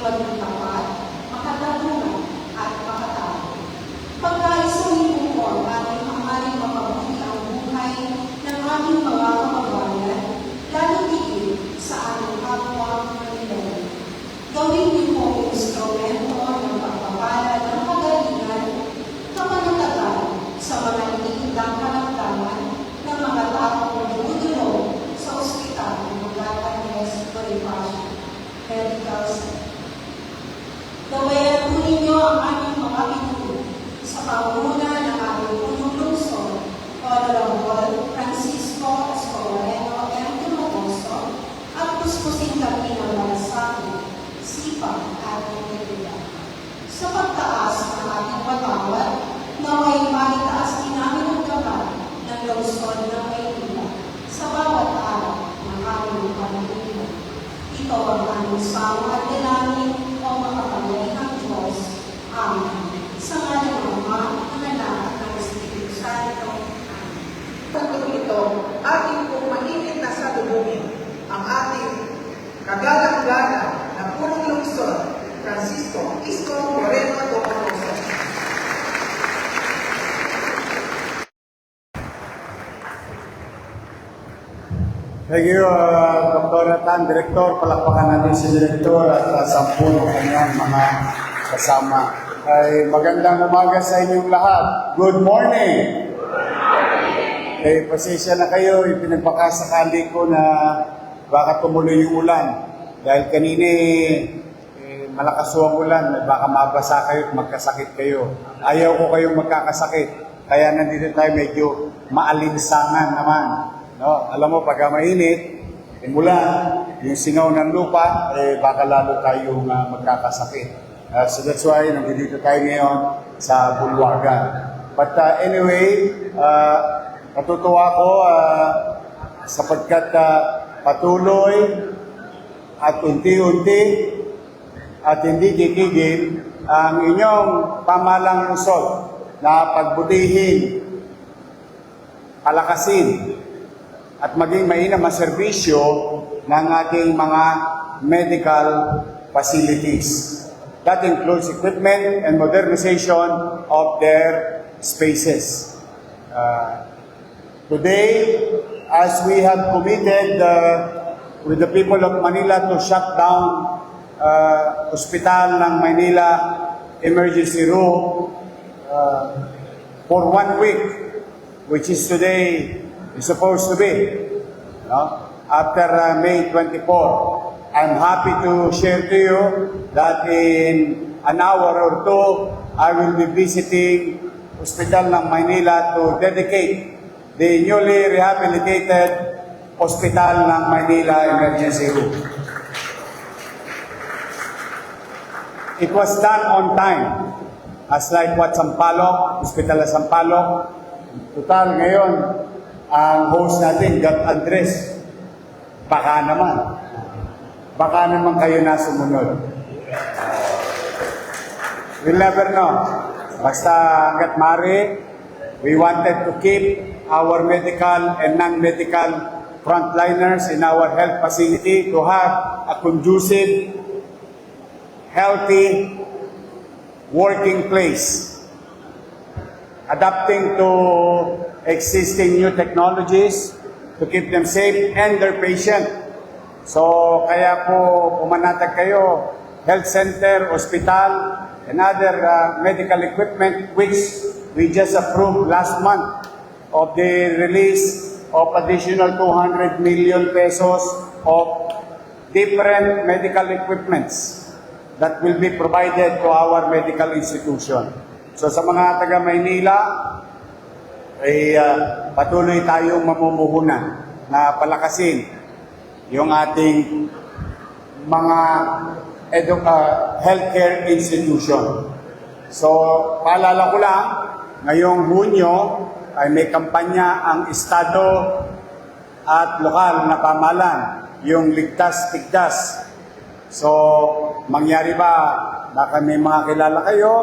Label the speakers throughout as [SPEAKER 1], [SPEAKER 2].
[SPEAKER 1] maging tapat, makatarungan, at makatao. Pagkaisuhin po ang ating hangaring mapabuti ang buhay ng aming mga kababayan, lalo din sa aming kapwa Manila. Gawin niyo po ang instrumento ng pagpapala ng kagalingan, kapanatagan sa mga iniindang kalamdaman ng mga taong dumudulong sa ospital ng Bulacan-West Bonifacio Medical Center. Gawayan po ninyo ang aming mga pinuno sa pangunguna ng aming punong lungsod, Honorable Francisco Escobareno M. Dumagoso, at puspusin kami ng malasakit, sipag at integridad. Sa pagtaas ng ating patawad, naway maitaas din namin ang gabay ng lungsod ng Maynila sa bawat araw ng aming panaginip. Ito ang aming sama at dalangin o makapangyarihang Diyos. Amen. Sa ngalan ng Ama, ng Anak, at ng Espiritu Santo.
[SPEAKER 2] Sa ito, ating pong mainit na salubungin ang ating kagalang-galang na punong lungsod, Francisco Isko Moreno Dumagoso.
[SPEAKER 3] Thank you, Dr. Tan, Direktor. Palakpakan natin si Direktor at 10 kanyang mga kasama. Ay magandang umaga sa inyong lahat. Good morning! Eh, pasensya na kayo, ipinagpakasakali ko na baka tumuloy yung ulan. Dahil kanina malakas ang ulan, baka mabasa kayo at magkasakit kayo. Ayaw ko kayong magkakasakit. Kaya nandito tayo medyo maalinsangan naman. No, alam mo, pagka mainit, umulan, yung singaw ng lupa, baka lalo tayong magkakasakit. So that's why nandito tayo ngayon sa Bulwagan. But anyway, natutuwa ko sapagkat patuloy at unti-unti at hindi titigil ang inyong pamahalang lungsod na pagbutihin, palakasin, at maging mainam ang serbisyo ng ating mga medical facilities. That includes equipment and modernization of their spaces. Today, as we have committed with the people of Manila to shut down Hospital ng Manila Emergency Room for 1 week, which is today, is supposed to be, no? After May 24. I'm happy to share to you that in an hour or two, I will be visiting Hospital ng Maynila to dedicate the newly rehabilitated Hospital ng Maynila Emergency Room. It was done on time, as like what Sampaloc, Hospital ng Sampaloc. Total ngayon, ang host natin, God Andres, baka naman kayo na sumunod. We'll never know. Basta hanggat mari, we wanted to keep our medical and non-medical frontliners in our health facility to have a conducive, healthy, working place. Adapting to existing new technologies to keep them safe and their patient. So, kaya po pumanatag kayo, health center, hospital, and other medical equipment which we just approved last month of the release of additional 200 million pesos of different medical equipments that will be provided to our medical institution. So sa mga taga Maynila, ay patuloy tayong mamumuhunan na palakasin yung ating mga healthcare institution. So, paalala ko lang, ngayong Hunyo ay may kampanya ang Estado at lokal na pamahalaan, yung Ligtas-Tigtas. So, mangyari ba na may mga kilala kayo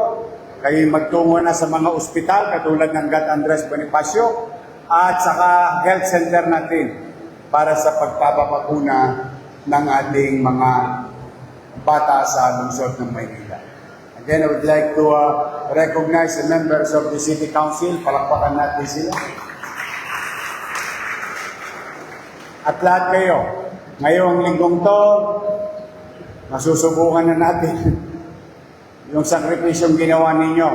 [SPEAKER 3] magtungo na sa mga ospital katulad ng God Andres Bonifacio at saka health center natin para sa pagpapakuna ng ating mga bata sa lungsod ng Maynila. Again, I would like to recognize the members of the City Council. Palakpakan natin sila. At lahat kayo, ngayong linggong to, masusubukan na natin yung sakripisyong ginawa ninyo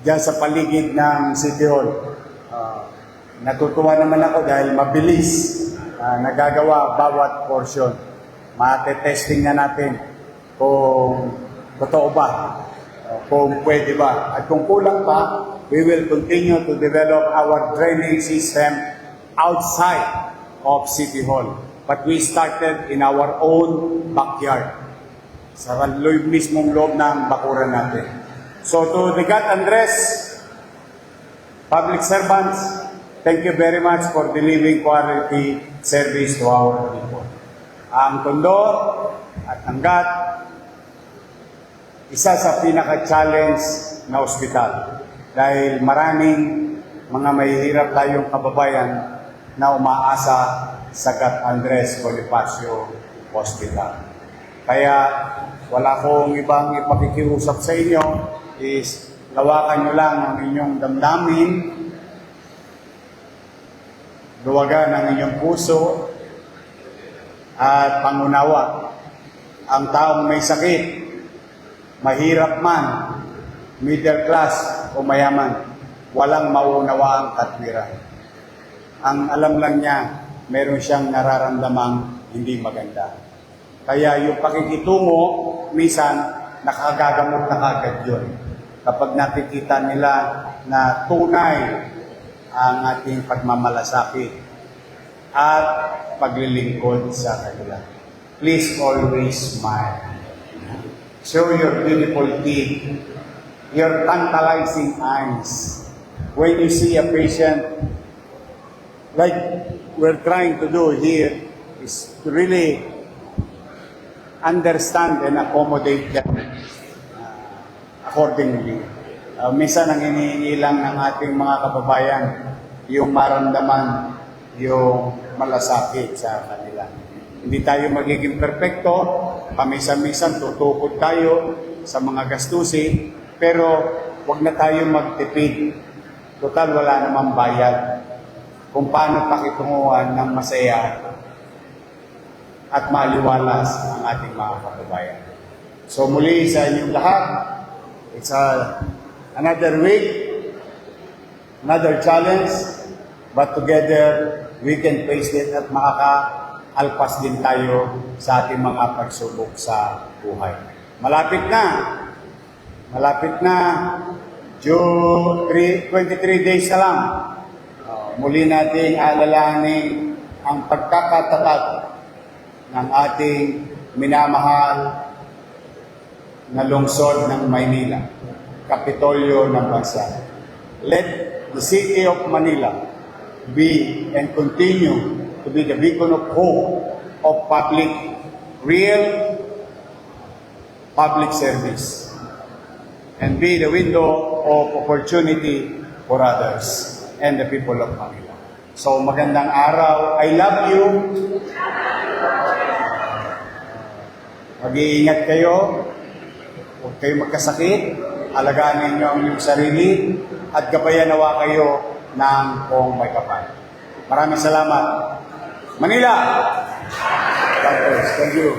[SPEAKER 3] dyan sa paligid ng City Hall. Natutuwa naman ako dahil mabilis nagagawa bawat portion. Mate-testing na natin kung totoo ba, kung pwede ba. At kung kulang pa, we will continue to develop our drainage system outside of City Hall. But we started in our own backyard. Sa mismong loob ng bakuran natin. So to the God Andres, public servants, thank you very much for delivering quality service to our people. Ang Tondo at ang GAT, isa sa pinaka-challenge na ospital. Dahil maraming mga mahihirap tayong kababayan na umaasa sa GAT Andres Bonifacio Hospital. Kaya wala akong ibang ipakikiusap sa inyo is lawakan nyo lang ang inyong damdamin, luwagan ang inyong puso, at pangunawa. Ang taong may sakit, mahirap man, middle class o mayaman, walang maunawaang katwiran. Ang alam lang niya, meron siyang nararamdamang hindi maganda. Kaya yung pakikitungo, minsan, nakagagamot na kagad yun. Kapag nakikita nila na tunay ang ating pagmamalasakit at paglilingkod sa kanila. Please always smile. Show your beautiful teeth, your tantalizing eyes. When you see a patient, like we're trying to do here, is to really understand and accommodate them accordingly. Minsan ang hinihingi lang ng ating mga kababayan yung maramdaman yung malasakit sa kanila. Hindi tayo magiging perfecto, paminsan-minsan tutukod tayo sa mga gastusin, pero wag na tayo magtipid. Total, wala namang bayad. Kung paano pakitunguhan ng masaya at maliwalas ang ating mga kababayan. So muli sa inyong lahat, it's another week, another challenge, but together we can face it at makakaalpas din tayo sa ating mga pagsubok sa buhay. Malapit na, June 23 days na lang. Muli nating alalahanin ang pagkakatatag ng ating minamahal na lungsod ng Maynila, Kapitolyo ng bansa. Let the city of Manila be and continue to be the beacon of hope of real public service, and be the window of opportunity for others and the people of Manila. So magandang araw. I love you. Mag-iingat kayo. Huwag kayo magkasakit. Alagaan ninyo ang inyong sarili at gabayan nawa kayo ng kung may kapal. Maraming salamat. Manila! God bless. Thank you.